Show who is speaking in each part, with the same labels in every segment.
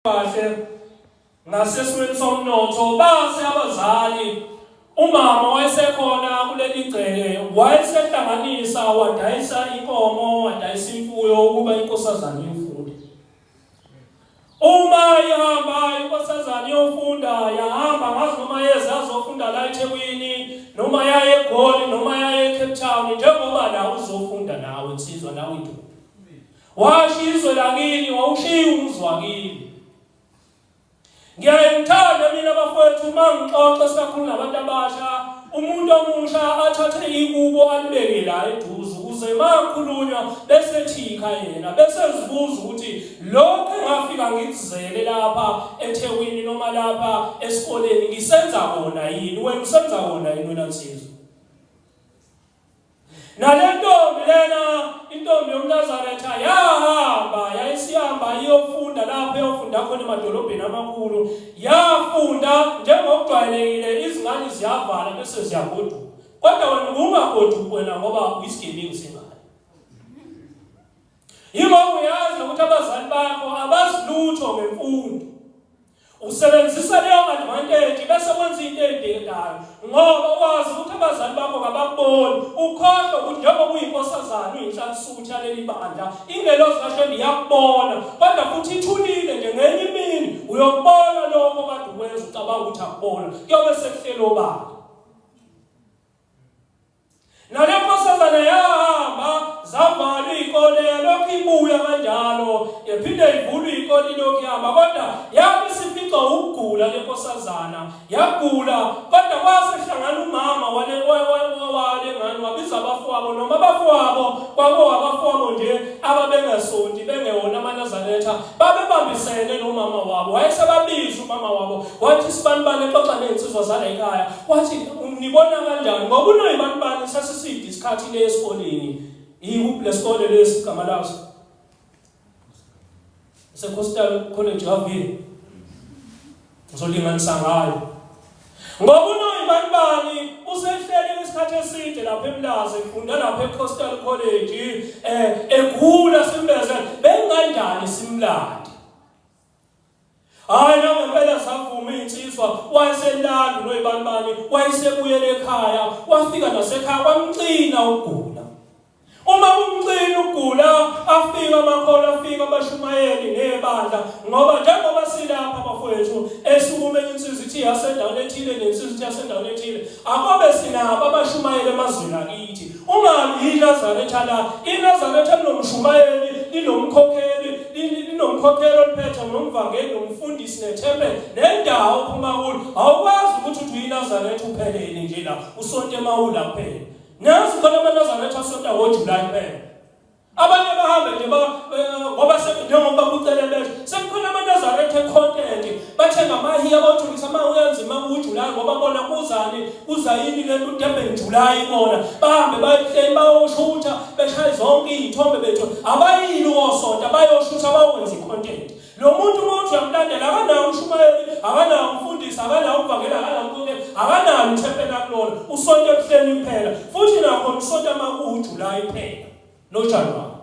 Speaker 1: kahle ngasesimweni somnotho base abazali umama wayesekhona kuleli gceke wayesehlanganisa wadayisa inkomo wadayisa imfuyo ukuba inkosazana ifunde. Uma ihamba inkosazana yofunda yahamba ngazi noma yeza azofunda la eThekwini noma yaye eGoli noma yaye eCape Town njengoba la uzofunda nawe insizwa nawe intombi. Washizwe lakini wawushiya umuzi wakini. Ngiyayithanda mina bafowethu mangixoxa sikakhulu nabantu abasha umuntu omusha athathe ikubo alibeke la eduze ukuze makhulunywa bese thika yena bese zibuza ukuthi lokho engafika ngikuzele lapha eThekwini noma lapha esikoleni ngisenza kona yini wena usenza kona yini wena nsizwa. Nalentombi lena intombi yomNazaretha yahamba yayisihamba iyofunda lapho eyofunda khona emadolobheni amakhulu yafunda njengokujwayelekile izingane ziyavala bese ziyagoduka kodwa wena ungagoduki wena ngoba uyisigebengu semali. Yingoba uyazi ukuthi abazali bakho abazilutho ngemfundo usebenzisa leyo advantage bese wenza into edingekayo ngoba wazi ukuthi abazali bakho kabakuboni ukhohlwa ukuthi njengoba uyinkosazana uyinhlansuthi yaleli bandla ingelozi kahle iyakubona kodwa futhi ithulile nje ngenye imini uyokubona lokho kade ukwenza ucabanga ukuthi akubona kuyobe sekuhlelo bani. Nale nkosazana yahamba zavala ikole lokhu ibuya kanjalo yaphinde ivule ikole lokhu ihamba kodwa yabe sifica ukugula le nkosazana yagula kodwa kwasehlangana umama wale ngani wabiza abafowabo noma abafowabo kwabo abafowabo nje ababengasonti bengewona amaNazaretha babebambisene nomama wabo wayesebabiza umama wabo wathi sibanibane exoxa nezinsizwa zala ekhaya wathi nibona kanjani ngoba unoyibanibani sasiside isikhathi le esikoleni ikuphi lesikole lesi igama laso seCoastal College Havini ngizolinganisa ngayo ngoba unoyibanibani usehlele isikhathi eside lapha eMlazi efunda lapha eCoastal College egula simbeze benganjani simlandi. Hayi ngempela savuma insizwa wayeselanda unoyibanibani wayesebuyela ekhaya wafika nasekhaya kwamcina ukugula. Uma umcina ukugula afika amakhola afika abashumayeli nebandla ngoba njengoba silapha bafowethu esukumela insizwa ithi yasendaweni ethile nensizwa ithi yasendaweni ethile akobe sinabo abashumayeli emazweni akithi ungabi iNazaretha la iNazaretha linomshumayeli linomkhokheli linomkhokheli oliphethe nomvangeli nomfundisi nethempeli nendawo phuma kulo awukwazi ukuthi uthi uyiNazaretha uphelele nje la usonto emawula kuphela. Nazi khona amaNazaretha asonta ngoJuly kuphela. Abanye bahambe nje ngoba njengoba kucele besho sekukhona amaNazaretha econtent bathenga amahiya bawuthulisa ama uyanzima kuJuly ngoba bona kuzani kuzayini le nto Durban July bona bahambe bayehleli bayoshutha beshaya zonke izithombe bethu abayini osonta bayoshutha bawenza icontent. Lo muntu umuntu uyamlandela akanawo umshumayeli akanawo umfundisi akanawo umvangeli akanawo umkhokheli akanawo uthempeli kulona usonto ebuhleni kuphela futhi nakho usonto amakuJuly kuphela noJanuwari.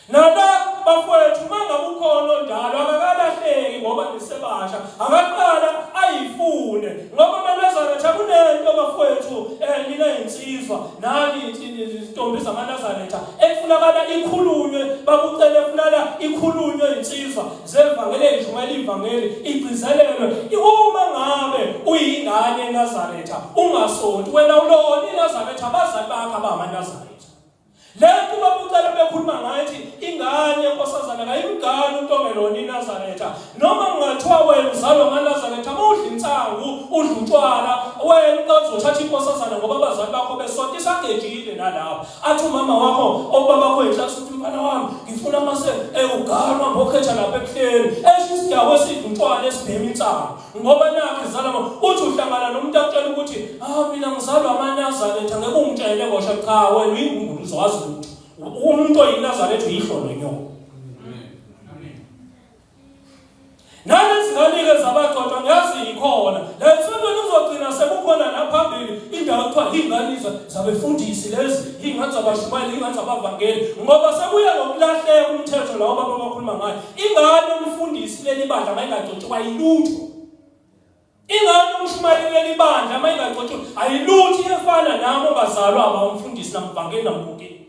Speaker 1: Nala bafowethu mangabe ukhona ondalo akakalahleki ngoba nisebasha akaqala ayifune ngoba amaNazaretha kunento bafowethu nina insizwa nani izintombi zamaNazaretha efunakala ikhulunywe bakucele efunala ikhulunywe insizwa zevangeli ejumela ivangeli igcizelelwe uma ngabe uyingane eNazaretha ungasonti wena ulona iNazaretha abazali bakho abamaNazaretha. Lento babucala bekhuluma ngathi ingane enkosazana kayimgane untombelona iNazaretha noma ngathiwa wena uzalwa ngaNazaretha udla insangu udla utshwala wena uzothatha inkosazana ngoba abazali bakho besonto isagejile nalapha athi umama wakho obaba bakho enhlasi uthi mfana wami ngifuna mase uganwa ngokhetha lapha ekuhleni esisidawo esidla utshwala esibhema insangu ngoba nakho izalwa uthi uhlangana nomuntu akutshela ukuthi mina ngizalwa amaNazaretha ngeke ungitshele ngosha cha wena uyingungulu uzwazi umuntu oyiNazaretha uyihlono nyoka. Nalezingane zabaqoqa ngiyazi ikhona lesonto uzogcina sekukhona naphambili indawo ekuthiwa ingane zabefundisi lezi ingane zabashumayeli ingane zabavangeli ngoba sekuya ngokulahleka umthetho lawo baba bakhuluma ngayo ngayo ingane umfundisi leli bandla mayingagcotshwa ayilutho ingane umshumayeli leli bandla mayingagcotshwa ayilutho efana nami obazalwa abamfundisi namvangeni namkhokeni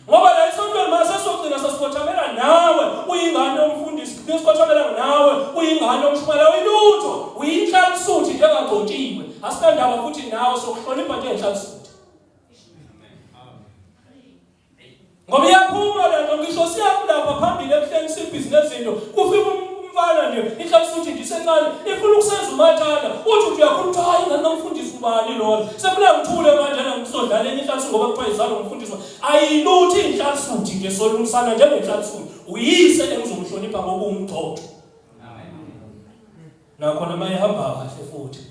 Speaker 1: ngoba la isontweni mase sogcina sasikhothamela nawe uyingane umfundisi sikhothamela nawe uyingane umshumayeli uyilutho uyinhlansuthi njengagcotshiwe asikandaba futhi nawe sokuhlonipha nje inhlansuthi ngoba iyaphuma lento ngisho siyakulapha phambili ebuhleni sibhizinesi izinto kufika umfana nje inhlansuthi nje isencane ifuna ukusenza umathanda uthi uyakhuluma hayi ingane nomfundisi ubani lona sefuna ngithule manje nangizodlala inhlansuthi ngoba kuthiwa izalo umfundisi ayiluthi inhlansuthi nje solumisana njengenhlansuthi uyise engizomhlonipha ngoba ungigxotho nakhona mayihamba kahle futhi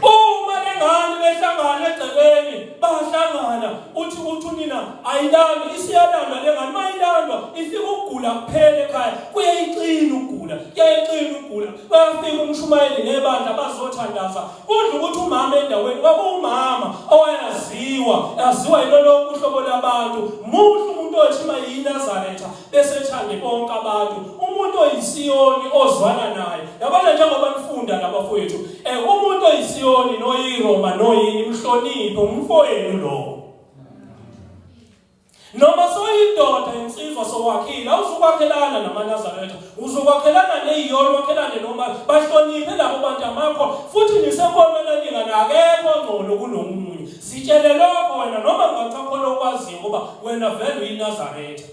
Speaker 1: uma lengane behlangana egcekeni bahlangana uthi nina ayilandwa isiyalandwa lengane mayilandwa ifika ukugula kuphela ekhaya kuyayicina ukugula bafika umshumayeli nebandla bazothandaza kudla ukuthi umama endaweni kwakuwumama owayaziwa yilolo uhlobo labantu muhle umuntu othi mayiNazaretha bese ethande bonke abantu umuntu oyisiyoni ozwana naye yabona njengoba nifunda labafowethu umuntu oyisiyoni noyiRoma noyini imhlonipho umfowenu lo noma soyindoda insizwa sowakhile awuzukwakhelana namaNazaretha uzokwakhelana neziyoni wakhelane noma bahloniphe labo bantu amakho futhi nisekhona lingana akekho ngcono kunomunye sitshele lokho wena noma ungachakhona ukwaziyo ngoba wena vele uyiNazaretha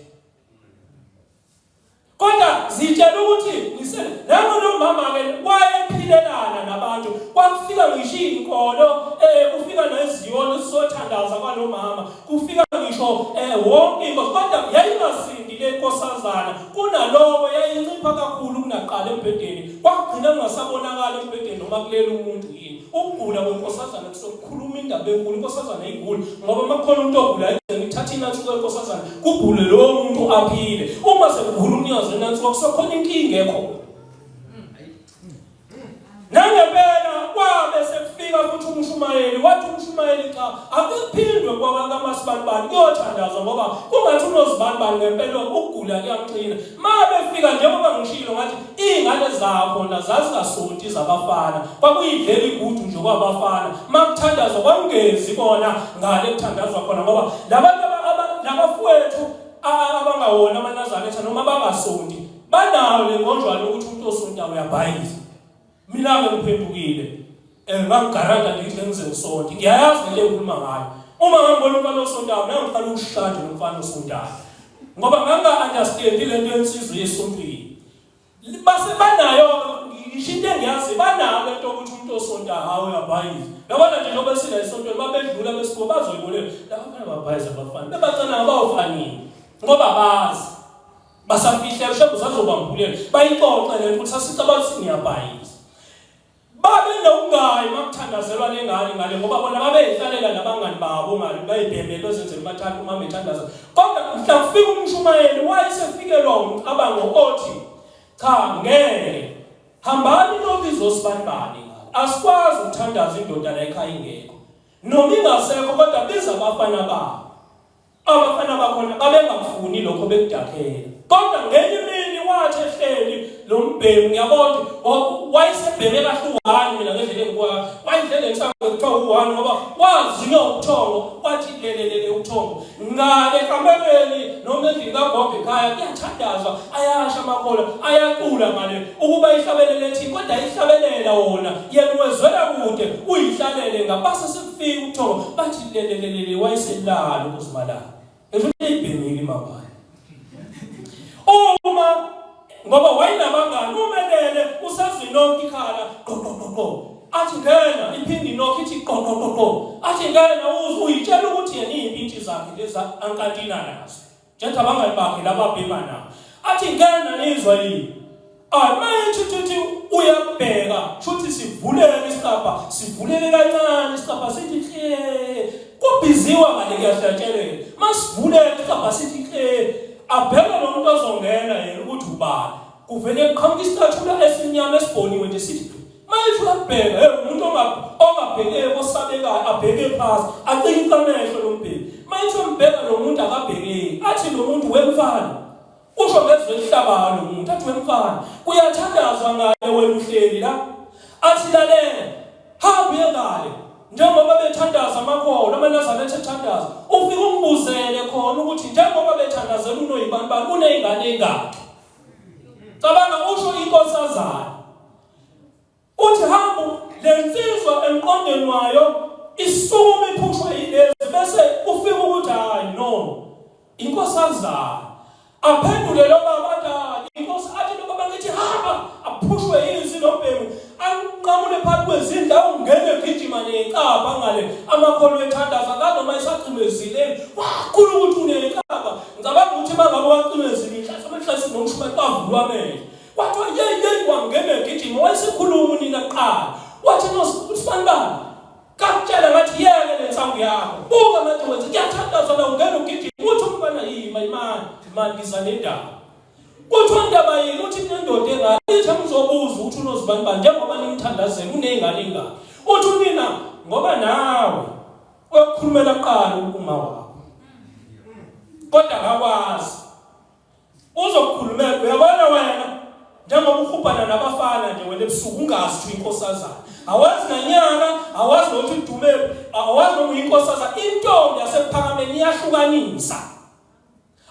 Speaker 1: kodwa zitshela ukuthi ngisele nangu lo mama ke wayephilelana nabantu kwafika ngisho inkolo kufika neziyoni sizothandaza kwalo mama kufika ngisho wonke inkosi kodwa yayingasindi le nkosazana kunalowo yayincipha kakhulu kunaqala embhedeni kwagcina kungasabonakala embhedeni noma kulela umuntu yini ukugula kwenkosazana kusokukhuluma indaba enkulu inkosazana igula ngoba makukhona umuntu ogula ngithatha inathuko yenkosazana kubhule lo muntu aphile uma sekugula umnikazi nansi kusokhona inkinga ekho nangempela kwabe sekufika futhi umshumayeli wathi umshumayeli cha akuphindwe kwabakamasibani kuyothandazwa ngoba kungathi unozibani ngempela ukugula kuyamxina mabefika njengoba ngishilo ngathi ingane zakho nazazingasonti zabafana kwakuyidlela igudu nje kwabafana makuthandazwa kwangezi bona ngale kuthandazwa khona ngoba labantu labafowethu abangawona amaNazaretha noma bangasonti banawo lengonjwana ukuthi umuntu osonta uyabhayisa mina ngiphendukile ngangigaranta ngithi ngize ngisonti ngiyayazi le ngikhuluma ngayo uma ngangibona umfana osontayo nangifana ukushada nomfana osontayo ngoba nganga-understand lento yensizwe yesontweni base banayo ngishinto engiyazi banayo lento ukuthi umuntu osontayo hawe uyabhayisa yabona nje njengoba sila esontweni babedlula besiko bazoyibolela labafana babhayisa abafana bebacana ngabawufanini ngoba bazi basafihla ushabu zazobambulela bayixoxe lento ukuthi sasicabanga niyabhayisa babe nokungayi makuthandazelwa ngale ngoba bona babeyihlalela nabangani babo ngale bayibhembele bezenzela bathanda umama ethandaza kodwa mhla kufika umshumayeli wayesefikelwa umcabango othi cha ngeke hambani nobizo sibanibani asikwazi ukuthandaza indoda la ekhaya ingekho noma ingasekho kodwa biza abafana babo abafana bakhona babengafuni lokho bekudakhela kodwa ngenye imini wathi ehleli lo mbhemu ngiyabona wayesebheme kahle mina ngendlela engikwa wayindlela ngisambe kuthiwa u1 ngoba wazinya ubuthongo wathi lelelele ubuthongo ngale kamelweni noma endlini kaGogo ekhaya kuyathandazwa ayasha amakhola ayaqula ngale ukuba ihlabelele ethi kodwa ihlabelela wona yena wezwela kude uyihlalele ngapasa sekufika ubuthongo bathi lelelele wayeselala ukuzimalala efuna ibhemile imabala uma ngoba wayinabangani umelele usazinonke ikhala qo athi ngena iphindi inokho ithi qo athi ngena uyitshela ukuthi yena impintshi zakhe leza ankantina nazo njengoba abangani bakhe lababhema nabo athi ngena nizwa yini manje uyabheka futhi sivulele isikapa sivulele kancane isikapa sithi kubhiziwa ngale kuyahlatshelela masivulele isikapa sithi abheka lo muntu ozongena yena ukuthi ubani kuvele kuqhamuka isitathula esinyama esibhoniwe nje sithi manje uyabheka umuntu ongabhekeki osabekayo abheke phansi acinga amehlo lo mbheki manje umbheka lo muntu akabhekeki athi lo muntu wemfana usho ngezwe elihlabalo umuntu athi wemfana kuyathandazwa ngaye wena uhleli la athi lalela hamba uye ngale njengoba bethandaza amakholo amanazarete ethandaza ufike umbuzele khona ukuthi njengoba bethandazela unoyibanibani uneyingane engakhe cabanga usho inkosazana uthi hamba lensizwa emqondweni wayo isukuma iphushwe yilezi bese ufika ukuthi hayi no inkosazana aphendule lo baba dala inkosi athi lo baba ngithi hamba aphushwe yizi lombhemu anqamule phakathi kwezindla ungene egijima nenkaba ngale amakholo ethandaza kanoma esaqhimezileni wakhulu ukuthi unenkaba ngicabanga ukuthi mangabe waqhimezile inhlanhla nomshuma kwavulwa amehlo wathiwa yeyi wangene egijima wayesekhuluma nina kuqala wathi nosibani kakutshela ngathi yeke lensangu yakho buka manje wenza kuyathandazwa la ungena ugijima uthi umfana imani ngiza nendaba kuthiwa indaba yini uthi indoda engane ithi amzobuza ukuthi unozibani njengoba nimthandazela uneyingane engane uthi unina ngoba nawe ukukhulumela kuqala uma wakho kodwa akakwazi uzokukhulumela uyabona wena njengoba ukhupana nabafana nje wena ebusuku ungazi ukuthi inkosazana awazi nanyaka awazi ukuthi udumele awazi noma inkosazana intombi yasephakameni iyahlukanisa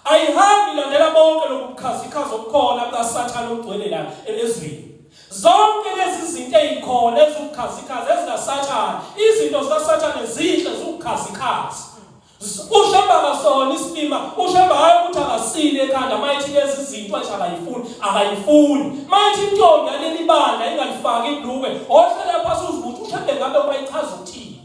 Speaker 1: ayihambi landela bonke lokubukhazikhaza okukhona kukaSathane ogcwele la ezweni zonke lezi zinto ezikhona ezubukhazikhaza ezikaSathane izinto zikaSathane zihle zubukhazikhaza ushamba kasona isipima ushamba hayi ukuthi akasile ekhanda mayithi lezi zinto akayifuni mayithi intombi yaleli banda ingalifaki ibhluke ohlala phansi uzibuthi ushambe ngabe ubayichaza ukuthini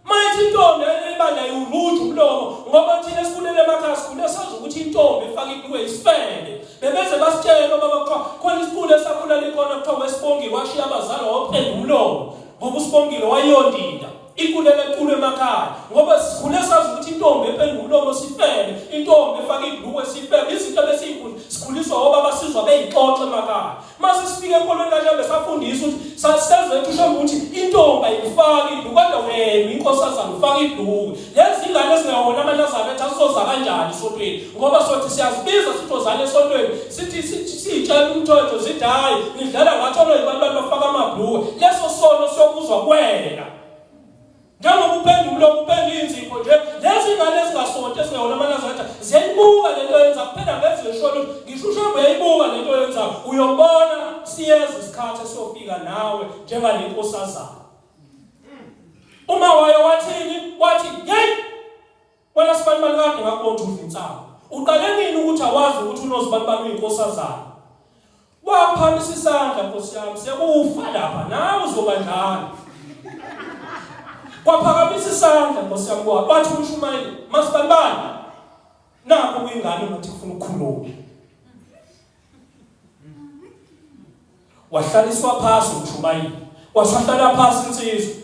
Speaker 1: mayithi intombi yaleli banda ayuruthe umlomo ngoba thina esikhulele emakhaya sikhule sazi ukuthi intombi efaka ibhluke isifele bebeze basitshela baba kuthiwa khona isikhule sakhula likhona kuthiwa wesibongile washiya abazali waphenda umlomo ngoba usibongile wayondinda ikulele kulo emakhaya ngoba sikhule sazi ukuthi intombi ephenda umlomo sifele intombi efaka ibhluke sifele izinto besiyikule sikhuliswa ngoba basizwa beyixoxe emakhaya mase sifike enkolweni kaJambe safundisa ukuthi sasezethu ushambe ukuthi intombi ayifaki ibhluke kodwa wena inkosazana ufaka ibhluke lezi ingane ezingawona amanazarete asoza kanjani esontweni ngoba sothi siyazibiza sithozana esontweni sithi sitshela umthetho zithi hayi nidlala ngathi onoyibantu bafaka amabhluke leso sono siyokuzwa kuwena njengoba uphendula umlomo uphendula inzipho nje lezi ingane ezingasonto ezingawona amanazarete ziyayibuka lento yenza kuphela ngezisholo ngisho ushambe uyayibuka lento yenza uyobona siyeza isikhathi esiyofika nawe njengale nkosazana uma waye wathi hey wena sibani kade ngakubona udla insaba uqale nini ukuthi awazi ukuthi unozibani uyinkosazana waphamisa isandla Nkosi yami sekufa lapha nawe uzobanjani kwaphakamisa isandla Nkosi yami wathi uMshumayeli masibani nakho kuyingane ukuthi ufuna ukukhuluma wahlaliswa phansi uMshumayeli wasahlala phansi insizwa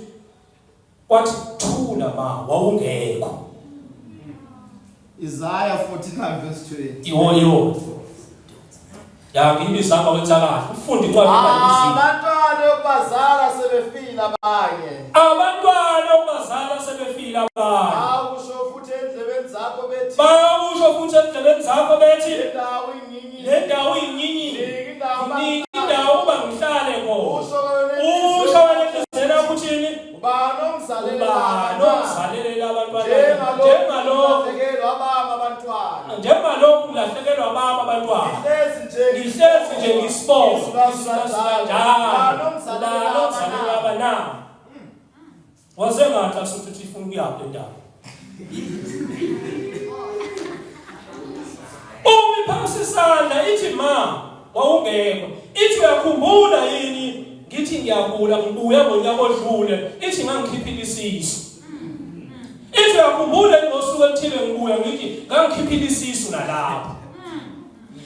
Speaker 1: wathi thula ma wawungekho
Speaker 2: Isaiah 49 verse 20
Speaker 1: iwo ya ngibizanga wenzakala ufundi incwadi imali
Speaker 2: abantwana yokubazala sebefile abanye awusho futhi endlebeni zakho bethi le ndawo inyinyi indawo uba ngihlale ngo usho wena enhliziyweni ukuthini ubani ongizalelela abantwana njengalo kulahlekelwa abantwana ngihlezi nje ngisibongo kanjalo abana wazengathi asuthi ifuna ukuyapha endaba phansi isandla ithi ma wawungekho ithi uyakhumbula yini ngithi ngiyakula ngibuya ngonyaka odlule ithi ngangikhiphile isisu ithi uyakhumbula ngosuku oluthile ngibuya ngithi ngangikhiphile isisu nalapha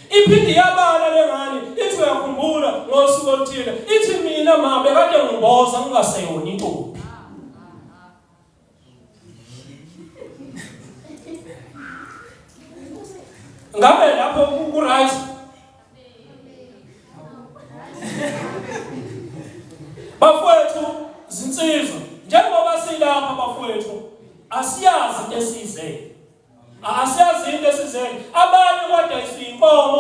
Speaker 2: iphindi yabala lengane ithi uyakhumbula ngosuku oluthile ithi mina ma bekade ngiboza ngingaseyona intombi ngabe lapho ku-right bafowethu zinsizwa njengoba silapha bafowethu asiyazi into esizele asiyazi into esizele abanye kodwa isiyinkomo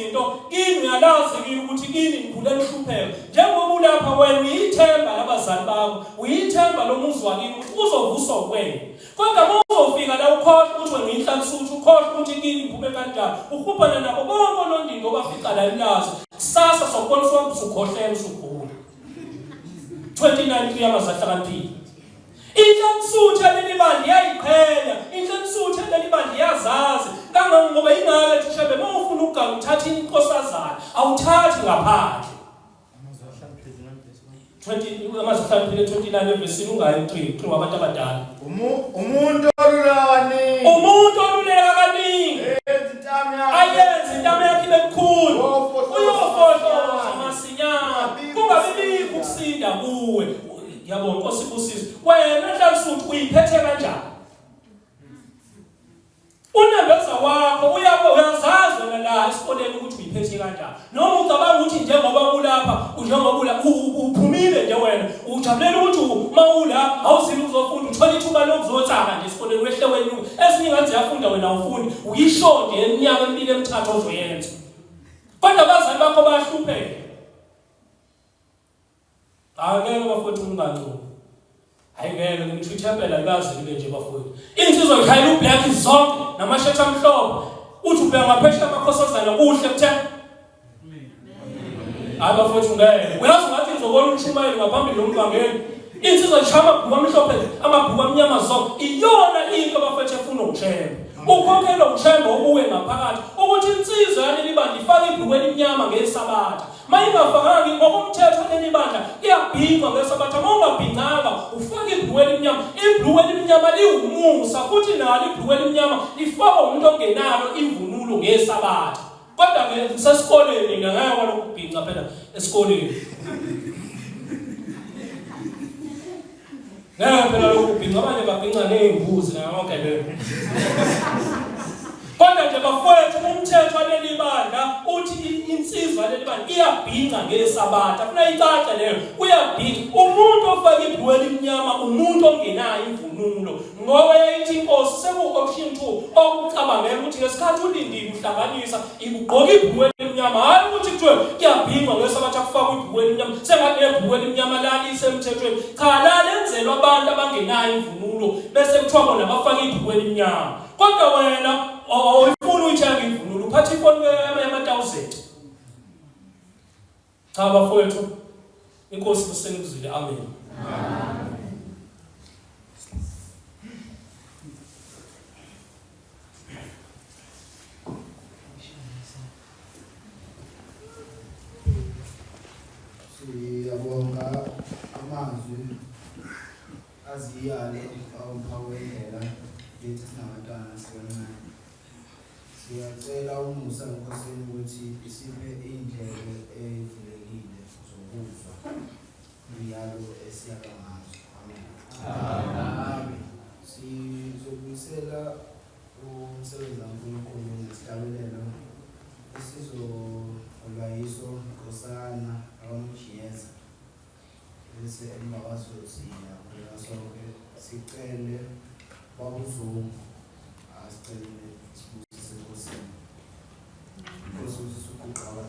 Speaker 1: zinto kini uyalazi kini ukuthi kini ngikhulela uhlupheko njengoba ulapha wena uyithemba labazali bakho uyithemba lo muzi wakini ukuthi uzovuswa kuwena kodwa uma uzofika la ukhohlwa ukuthi wena uyinhlanhluthi ukhohlwa ukuthi kini ngiphume kanjani uhubhana nabo bonke londindo bafica la elazi sasa sokuboniswa usukhohlela usugula 29 yamazahlakaniphile inhlanhluthi leli bandi yayiqhenya inhlanhluthi leli bandi yazazi kangangoba ingake thishebe uma ufuna ukuganga uthatha inkosazana awuthathi ngaphandle 20 29 verse ungayi 3 wabantu abadala
Speaker 3: umuntu
Speaker 1: oluleka kaningi ayenze intamo yakhe ibekhulu uyofohloza masinyana kungabe bikho ukusinda kuwe yabo Nkosi ibusise wena nhlanhluthi uyiphethe kanjani unembeza wakho uyazazi wena la esikoleni ukuthi uyiphethe kanjani noma ucabanga ukuthi njengoba ulapha uphumile nje wena ujabulela ukuthi mawula awuzili uzofunda uthola ithuba lokuzothaka nje esikoleni wehle wena ezinye ngathi yafunda wena awufundi uyishonde eminyaka emibili emithathu ozoyenza kodwa abazali bakho bayahlupheka angeke bafowethu ungancuma ayingeke ngisho ithempela likazi libe nje bafowethu insizwa ikhayela ublack zonke namashetha amhlophe uthi ubheka ngaphesheya amakhosazana kuhle kuthena abafowethu ngeke uyazi ngathi ngizobona umshumayeli ngaphambili lomvangeli insizwa ishama amabhuku amhlophe amabhuku amnyama zonke iyona into abafowethu efuna ukushemba ukhokhela ukushemba obuwe ngaphakathi ukuthi insizwa yaleli bandi ifake ibhuku elimnyama ngesabatha mayingafakanga ngokomthetho leli bandla iyabhinqwa ngesabatha uma ungabhinqanga ufake ibhuku elimnyama ibhuku elimnyama liwumusa futhi nalo ibhuku elimnyama lifakwa umuntu ongenalo imvunulo ngesabatha kodwa ke sesikoleni ngeke kwalokubhinqa phela esikoleni phela lokubhinqa abanye babhinqa nezimbuzi namagelelo kodwa nje bafowethu umthetho waleli bandla uthi insizwa leli bandla iyabhinqa ngesabatha funa icace leyo uyabhinqa umuntu ofaka ibhuku elimnyama umuntu ongenayo imvunulo ngoba yayithi inkosi seku-option 2 okucabangela ukuthi ngesikhathi ulindile uhlanganisa ikugqoka ibhuku elimnyama hayi ukuthi kuthiwe kuyabhinqwa ngesabatha kufakwa ibhuku elimnyama sengathi lebhuku elimnyama lalisemthethweni cha lalenzelwa abantu abangenayo imvunulo bese kuthiwa bona bafaka ibhuku elimnyama kodwa wena awufuni uyithenga imvunulo uphatha ifoni yama-1000 cha bafowethu inkosi kusenikuzile amen
Speaker 3: siyabonga amazwi aziyalo awuphawela lethi sinabantwana sibancane siyacela umusa enkosini ukuthi isiphe indlebe evulekile zokuzwa imiyalo esiyalwa ngazo amen sizobuyisela umsebenzi kaNkulunkulu nesihlabelelo esizolwa yiso Nkosana akamjiyeza bese emva kwaso siyakhuleka sonke sicele babuzungu asicele sibusise Nkosini Nkosi usisukuqaba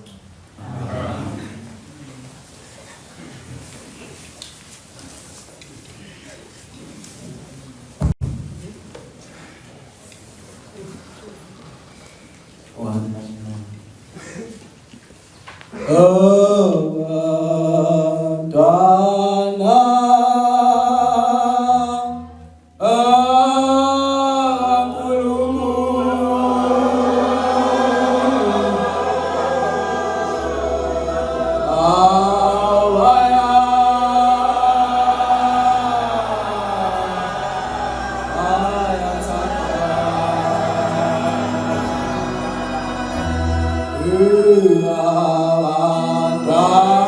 Speaker 4: Bye.